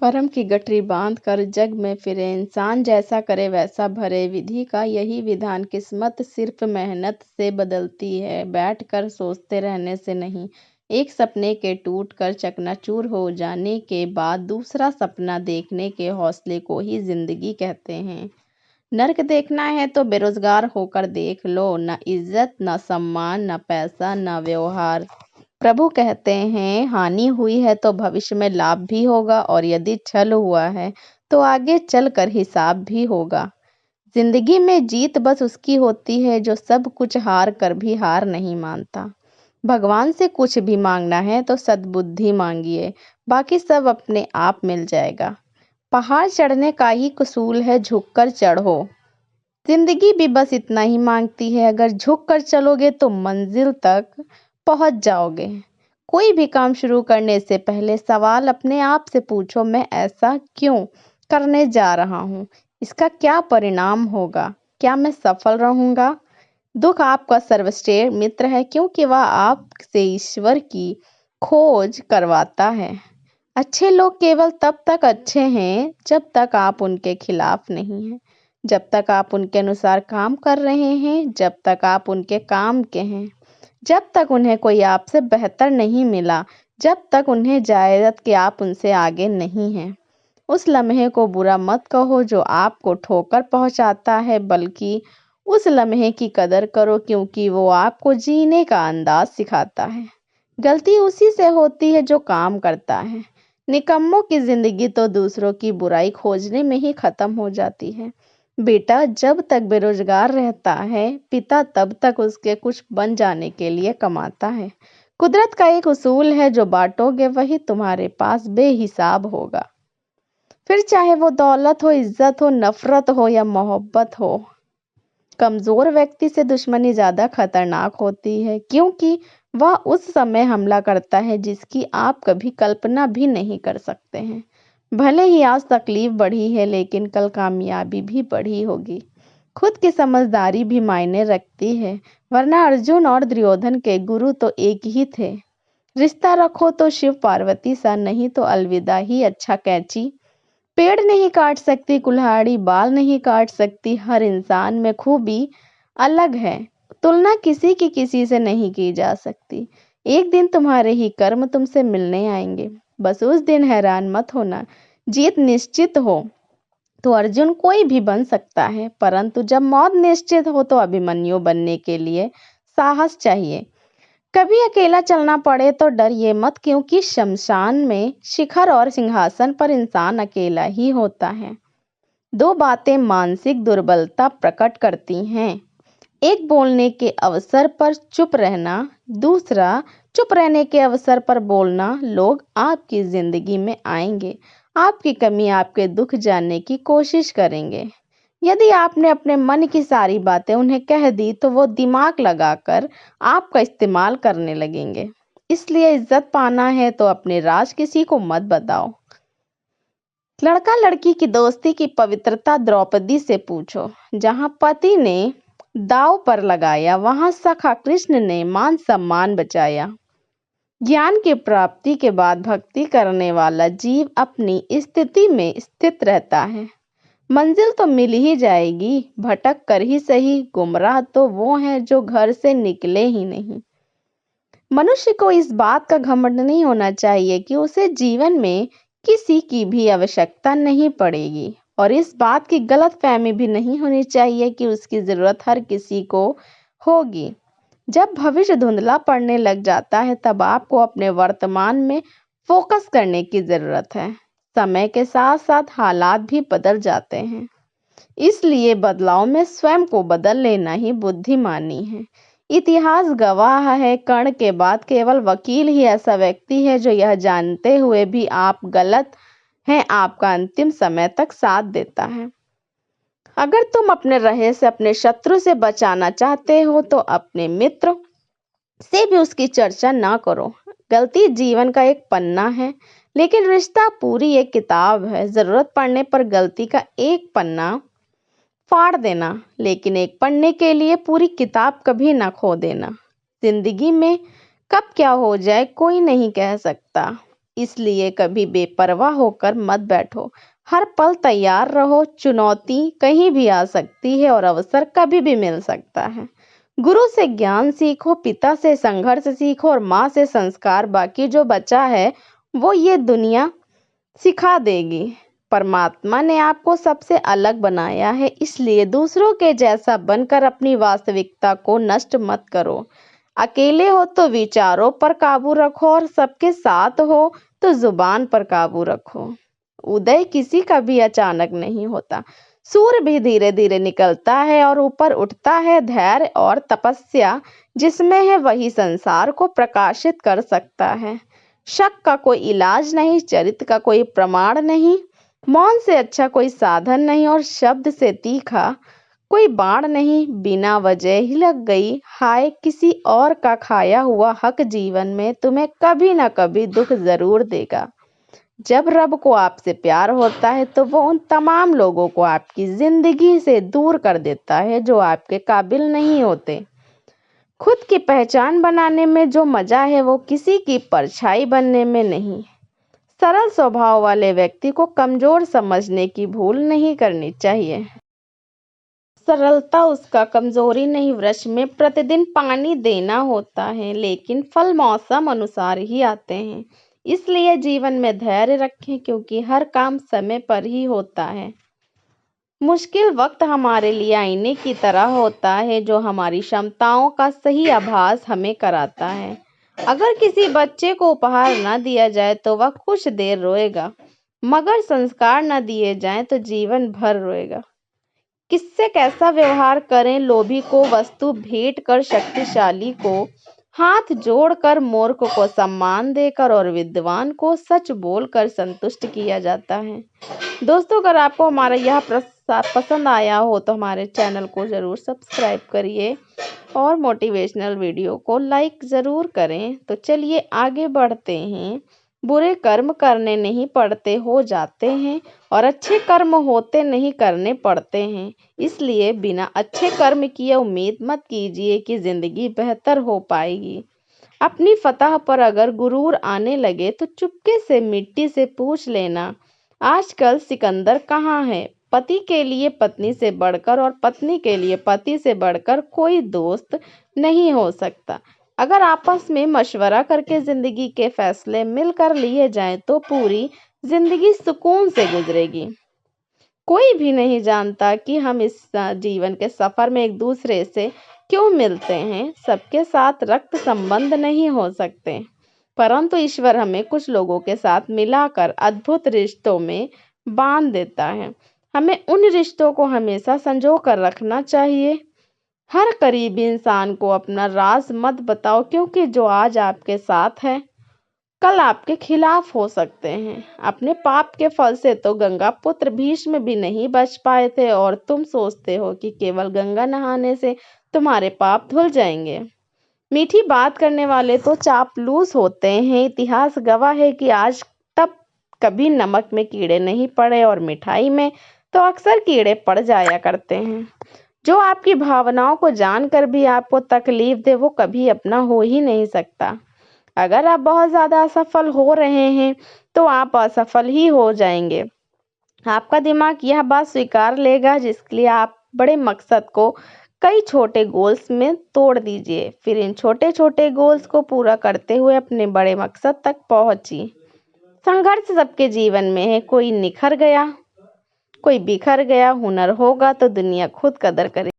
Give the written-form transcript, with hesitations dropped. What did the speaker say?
कर्म की गठरी बांध कर जग में फिरे इंसान, जैसा करे वैसा भरे। विधि का यही विधान, किस्मत सिर्फ मेहनत से बदलती है, बैठ कर सोचते रहने से नहीं। एक सपने के टूट कर चकनाचूर हो जाने के बाद दूसरा सपना देखने के हौसले को ही जिंदगी कहते हैं। नर्क देखना है तो बेरोजगार होकर देख लो, न इज्जत न सम्मान न पैसा न व्यवहार। प्रभु कहते हैं, हानि हुई है तो भविष्य में लाभ भी होगा, और यदि छल हुआ है तो आगे चल कर हिसाब भी होगा। जिंदगी में जीत बस उसकी होती है जो सब कुछ हार कर भी हार नहीं मानता। भगवान से कुछ भी मांगना है तो सद्बुद्धि मांगिए, बाकी सब अपने आप मिल जाएगा। पहाड़ चढ़ने का ही कसूल है, झुककर चढ़ो। जिंदगी भी बस इतना ही मांगती है, अगर झुक कर चलोगे तो मंजिल तक पहुंच जाओगे। कोई भी काम शुरू करने से पहले सवाल अपने आप से पूछो, मैं ऐसा क्यों करने जा रहा हूँ? इसका क्या परिणाम होगा? क्या मैं सफल रहूंगा? दुख आपका सर्वश्रेष्ठ मित्र है, क्योंकि वह आपसे ईश्वर की खोज करवाता है। अच्छे लोग केवल तब तक अच्छे हैं जब तक आप उनके खिलाफ नहीं हैं, जब तक आप उनके अनुसार काम कर रहे हैं, जब तक आप उनके काम के हैं, जब तक उन्हें कोई आपसे बेहतर नहीं मिला, जब तक उन्हें जायज़ कि आप उनसे आगे नहीं हैं। उस लम्हे को बुरा मत कहो जो आपको ठोकर पहुंचाता है, बल्कि उस लम्हे की कदर करो, क्योंकि वो आपको जीने का अंदाज सिखाता है। गलती उसी से होती है जो काम करता है। निकम्मों की जिंदगी तो दूसरों की बुराई खोजने में ही खत्म हो जाती है। बेटा जब तक बेरोजगार रहता है, पिता तब तक उसके कुछ बन जाने के लिए कमाता है। कुदरत का एक उसूल है, जो बांटोगे वही तुम्हारे पास बेहिसाब होगा। फिर चाहे वो दौलत हो, इज्जत हो, नफरत हो या मोहब्बत हो। कमजोर व्यक्ति से दुश्मनी ज्यादा खतरनाक होती है, क्योंकि वह उस समय हमला करता है जिसकी आप कभी कल्पना भी नहीं कर सकते हैं। भले ही आज तकलीफ बढ़ी है, लेकिन कल कामयाबी भी बढ़ी होगी। खुद की समझदारी भी मायने रखती है, वरना अर्जुन और दुर्योधन के गुरु तो एक ही थे। रिश्ता रखो तो शिव पार्वती सा, नहीं तो अलविदा ही अच्छा। कैंची पेड़ नहीं काट सकती, कुल्हाड़ी बाल नहीं काट सकती। हर इंसान में खूबी अलग है, तुलना किसी की किसी से नहीं की जा सकती। एक दिन तुम्हारे ही कर्म तुमसे मिलने आएंगे, बस उस दिन हैरान मत होना। जीत निश्चित हो तो अर्जुन कोई भी बन सकता है, परंतु जब मौत निश्चित हो तो अभिमन्यु बनने के लिए साहस चाहिए। कभी अकेला चलना पड़े तो डर ये मत, क्योंकि शमशान में शिखर और सिंहासन पर इंसान अकेला ही होता है। दो बातें मानसिक दुर्बलता प्रकट करती हैं, एक बोलने के अवसर पर चुप रहना, दूसरा चुप रहने के अवसर पर बोलना। लोग आपकी जिंदगी में आएंगे, आपकी कमी आपके दुख जानने की कोशिश करेंगे। यदि आपने अपने मन की सारी बातें उन्हें कह दी तो वो दिमाग लगाकर आपका इस्तेमाल करने लगेंगे। इसलिए इज्जत पाना है तो अपने राज किसी को मत बताओ। लड़का लड़की की दोस्ती की पवित्रता द्रौपदी से पूछो। जहां पति ने दाव पर लगाया, वहां सखा कृष्ण ने मान सम्मान बचाया। ज्ञान की प्राप्ति के बाद भक्ति करने वाला जीव अपनी स्थिति में स्थित रहता है। मंजिल तो मिल ही जाएगी, भटक कर ही सही। गुमराह तो वो हैं जो घर से निकले ही नहीं। मनुष्य को इस बात का घमंड नहीं होना चाहिए कि उसे जीवन में किसी की भी आवश्यकता नहीं पड़ेगी, और इस बात की गलतफहमी भी नहीं होनी चाहिए कि उसकी जरूरत हर किसी को होगी। जब भविष्य धुंधला पड़ने लग जाता है, तब आपको अपने वर्तमान में फोकस करने की जरूरत है। समय के साथ साथ हालात भी बदल जाते हैं, इसलिए बदलाव में स्वयं को बदल लेना ही बुद्धिमानी है। इतिहास गवाह है, कर्ण के बाद केवल वकील ही ऐसा व्यक्ति है जो यह जानते हुए भी आप गलत हैं, आपका अंतिम समय तक साथ देता है। अगर तुम अपने रहे से अपने शत्रु से बचाना चाहते हो तो अपने मित्र से भी उसकी चर्चा ना करो। गलती जीवन का एक पन्ना है, लेकिन रिश्ता पूरी एक किताब है। जरूरत पड़ने पर गलती का एक पन्ना फाड़ देना, लेकिन एक पन्ने के लिए पूरी किताब कभी ना खो देना। जिंदगी में कब क्या हो जाए कोई नहीं कह सकता। इसलिए कभी बेपरवाह होकर मत बैठो। हर पल तैयार रहो, चुनौती कहीं भी आ सकती है और अवसर कभी भी मिल सकता है। गुरु से ज्ञान सीखो, पिता से संघर्ष सीखो और माँ से संस्कार। बाकी जो बचा है वो ये दुनिया सिखा देगी। परमात्मा ने आपको सबसे अलग बनाया है, इसलिए दूसरों के जैसा बनकर अपनी वास्तविकता को नष्ट मत करो। अकेले हो तो विचारों पर काबू रखो और सबके साथ हो तो जुबान पर काबू रखो। उदय किसी का भी अचानक नहीं होता, सूर्य भी धीरे धीरे निकलता है और ऊपर उठता है। धैर्य और तपस्या जिसमें है वही संसार को प्रकाशित कर सकता है। शक का कोई इलाज नहीं, चरित्र का कोई प्रमाण नहीं, मौन से अच्छा कोई साधन नहीं और शब्द से तीखा कोई बाण नहीं। बिना वजह ही लग गई हाय किसी और का खाया हुआ हक जीवन में तुम्हें कभी ना कभी दुख जरूर देगा। जब रब को आपसे प्यार होता है तो वो उन तमाम लोगों को आपकी जिंदगी से दूर कर देता है जो आपके काबिल नहीं होते। खुद की पहचान बनाने में जो मजा है वो किसी की परछाई बनने में नहीं। सरल स्वभाव वाले व्यक्ति को कमजोर समझने की भूल नहीं करनी चाहिए। सरलता उसका कमजोरी नहीं, वृक्ष में प्रतिदिन पानी देना होता है लेकिन फल मौसम अनुसार ही आते हैं। इसलिए जीवन में धैर्य रखें क्योंकि हर काम समय पर ही होता है। मुश्किल वक्त हमारे लिए आईने की तरह होता है जो हमारी क्षमताओं का सही आभास हमें कराता है। अगर किसी बच्चे को उपहार न दिया जाए तो वह कुछ देर रोएगा, मगर संस्कार न दिए जाएं तो जीवन भर रोएगा। किससे कैसा व्यवहार करें, लोभी को वस्तु भेंट कर, शक्तिशाली को हाथ जोड़कर, मूर्ख को सम्मान देकर और विद्वान को सच बोलकर संतुष्ट किया जाता है। दोस्तों, अगर आपको हमारा यह प्रस्ताव पसंद आया हो तो हमारे चैनल को ज़रूर सब्सक्राइब करिए और मोटिवेशनल वीडियो को लाइक ज़रूर करें। तो चलिए आगे बढ़ते हैं। बुरे कर्म करने नहीं पड़ते, हो जाते हैं, और अच्छे कर्म होते नहीं, करने पड़ते हैं। इसलिए बिना अच्छे कर्म किए उम्मीद मत कीजिए कि जिंदगी बेहतर हो पाएगी। अपनी फतह पर अगर गुरूर आने लगे तो चुपके से मिट्टी से पूछ लेना, आजकल सिकंदर कहाँ है। पति के लिए पत्नी से बढ़कर और पत्नी के लिए पति से बढ़कर कोई दोस्त नहीं हो सकता। अगर आपस में मशवरा करके जिंदगी के फैसले मिलकर लिए जाएं तो पूरी जिंदगी सुकून से गुजरेगी। कोई भी नहीं जानता कि हम इस जीवन के सफर में एक दूसरे से क्यों मिलते हैं। सबके साथ रक्त संबंध नहीं हो सकते, परंतु ईश्वर हमें कुछ लोगों के साथ मिलाकर अद्भुत रिश्तों में बांध देता है। हमें उन रिश्तों को हमेशा संजो कर रखना चाहिए। हर करीबी इंसान को अपना राज मत बताओ, क्योंकि जो आज आपके साथ है कल आपके खिलाफ हो सकते हैं। अपने पाप के फल से तो गंगा पुत्र भीष्म भी नहीं बच पाए थे और तुम सोचते हो कि केवल गंगा नहाने से तुम्हारे पाप धुल जाएंगे। मीठी बात करने वाले तो चापलूस होते हैं। इतिहास गवाह है कि आज तक कभी नमक में कीड़े नहीं पड़े और मिठाई में तो अक्सर कीड़े पड़ जाया करते हैं। जो आपकी भावनाओं को जानकर भी आपको तकलीफ दे वो कभी अपना हो ही नहीं सकता। अगर आप बहुत ज्यादा असफल हो रहे हैं तो आप असफल ही हो जाएंगे। आपका दिमाग यह बात स्वीकार लेगा, जिसके लिए आप बड़े मकसद को कई छोटे गोल्स में तोड़ दीजिए। फिर इन छोटे छोटे गोल्स को पूरा करते हुए अपने बड़े मकसद तक पहुंचिए। संघर्ष सबके जीवन में है, कोई निखर गया कोई बिखर गया। हुनर होगा तो दुनिया खुद कदर करे।